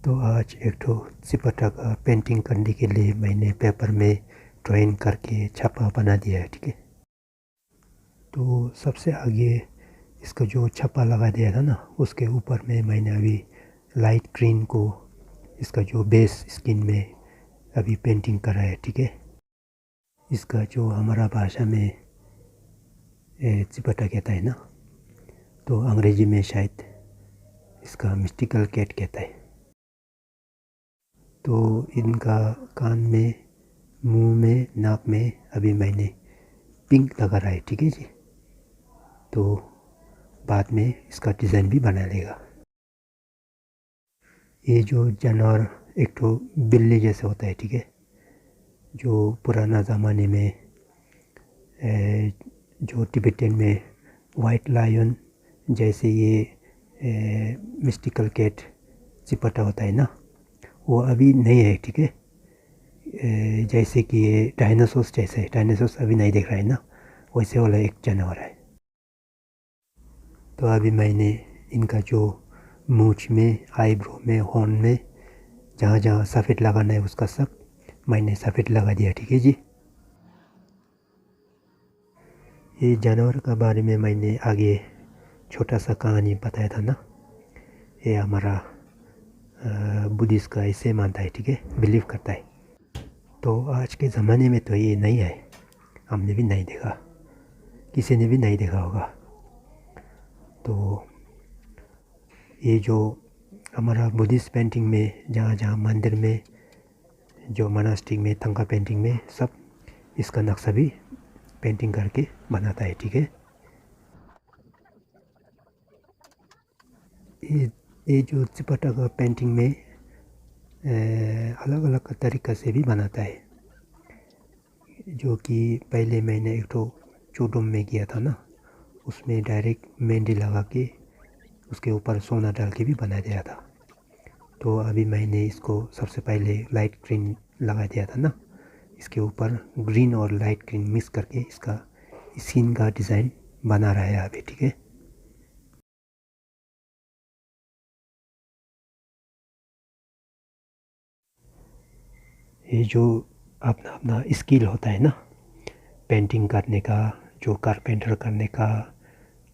तो आज एक ठो चिपटा का पेंटिंग करने के लिए मैंने पेपर में ड्राइंग करके छापा बना दिया है, ठीक है। तो सबसे आगे इसका जो छापा लगा दिया था ना, उसके ऊपर में मैंने अभी लाइट ग्रीन को इसका जो बेस स्किन में अभी पेंटिंग करा है, ठीक है। इसका जो हमारा भाषा में चिपटा कहता है ना, तो अंग्रेजी में शायद इसका मिस्टिकल कैट कहता है। तो इनका कान में, मुंह में, नाक में अभी मैंने पिंक लगा रहा है, ठीक है जी। तो बाद में इसका डिज़ाइन भी बना लेगा। ये जो जानवर एक तो बिल्ली जैसा होता है, ठीक है, जो पुराना ज़माने में जो तिब्बतन में वाइट लायन जैसे ये मिस्टिकल कैट चिपटा होता है ना, वो अभी नहीं है, ठीक है। जैसे कि ये डायनासोर जैसे है, डायनासोर अभी नहीं दिख रहा है ना, वैसे वाला एक जानवर है। तो अभी मैंने इनका जो मूंछ में, आईब्रो में, हॉर्न में जहाँ जहाँ सफ़ेद लगाना है उसका सब मैंने सफ़ेद लगा दिया, ठीक है जी। ये जानवर का बारे में मैंने आगे छोटा सा कहानी बताया था ना। ये हमारा बुद्धिस्ट का ऐसे मानता है, ठीक है, बिलीव करता है। तो आज के ज़माने में तो ये नहीं है, हमने भी नहीं देखा, किसी ने भी नहीं देखा होगा। तो ये जो हमारा बुद्धिस्ट पेंटिंग में जहाँ जहाँ मंदिर में, जो मोनास्ट्री में, तंका पेंटिंग में सब इसका नक्शा भी पेंटिंग करके बनाता है, ठीक है। ये जो चिपटा का पेंटिंग में अलग अलग तरीक़ा से भी बनाता है। जो कि पहले मैंने एक तो चोटुम में किया था ना, उसमें डायरेक्ट मेहंदी लगा के उसके ऊपर सोना डाल के भी बना दिया था। तो अभी मैंने इसको सबसे पहले लाइट ग्रीन लगा दिया था ना, इसके ऊपर ग्रीन और लाइट ग्रीन मिक्स करके इसका स्किन का डिज़ाइन बना रहा है अभी, ठीक है। ये जो अपना अपना स्किल होता है ना पेंटिंग करने का, जो कारपेंटर करने का,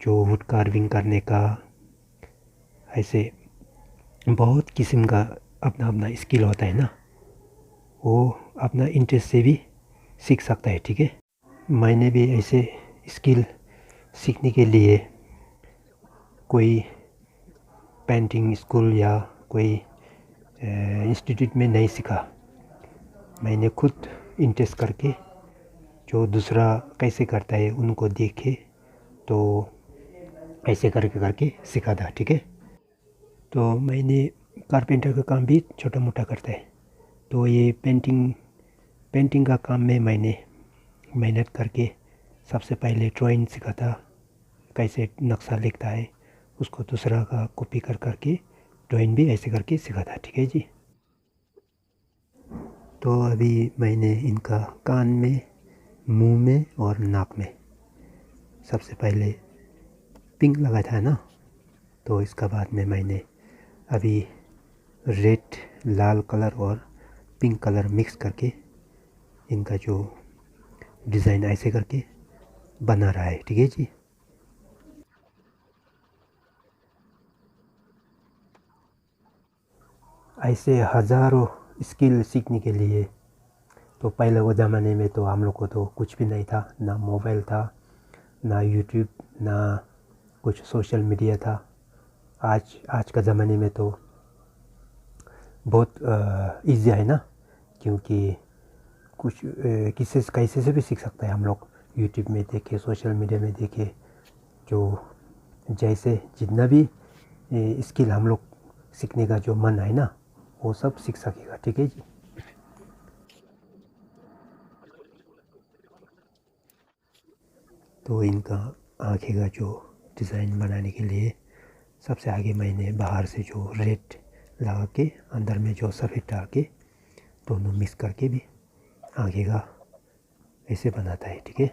जो वुड कार्विंग करने का, ऐसे बहुत किस्म का अपना अपना स्किल होता है ना, वो अपना इंटरेस्ट से भी सीख सकता है, ठीक है। मैंने भी ऐसे स्किल सीखने के लिए कोई पेंटिंग स्कूल या कोई इंस्टीट्यूट में नहीं सीखा। मैंने खुद इंटरेस्ट करके जो दूसरा कैसे करता है उनको देखे, तो ऐसे करके करके सीखा था, ठीक है। तो मैंने कारपेंटर का काम भी छोटा मोटा करता है। तो ये पेंटिंग का काम में मैंने मेहनत करके सबसे पहले ड्राइंग सीखा था, कैसे नक्शा लिखता है, उसको दूसरा का कॉपी कर करके ड्राइंग भी ऐसे करके सीखा था, ठीक है जी। तो अभी मैंने इनका कान में, मुंह में और नाक में सबसे पहले पिंक लगा था ना, तो इसका बाद में मैंने अभी रेड, लाल कलर और पिंक कलर मिक्स करके इनका जो डिज़ाइन ऐसे करके बना रहा है, ठीक है जी। ऐसे हज़ारों स्किल सीखने के लिए तो पहले वो ज़माने में तो हम लोग को तो कुछ भी नहीं था, ना मोबाइल था, ना यूट्यूब, ना कुछ सोशल मीडिया था। आज का ज़माने में तो बहुत ईजी है ना, क्योंकि कुछ किसी कैसे से भी सीख सकता है हम लोग, यूट्यूब में देखे, सोशल मीडिया में देखे, जो जैसे जितना भी स्किल हम लोग सीखने का जो मन है ना, वो सब सीख सकेगा, ठीक है जी। तो इनका आँखें का जो डिज़ाइन बनाने के लिए सबसे आगे मैंने बाहर से जो रेड लगा के अंदर में जो सफ़ेद डाल के दोनों मिक्स करके भी आगे का ऐसे बनाता है, ठीक है।